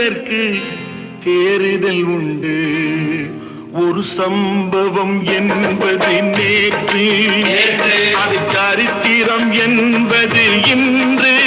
இதற்கு தேறுதல் உண்டு. ஒரு சம்பவம் என்பது நேற்று, அது சரித்திரம் என்பது இன்று.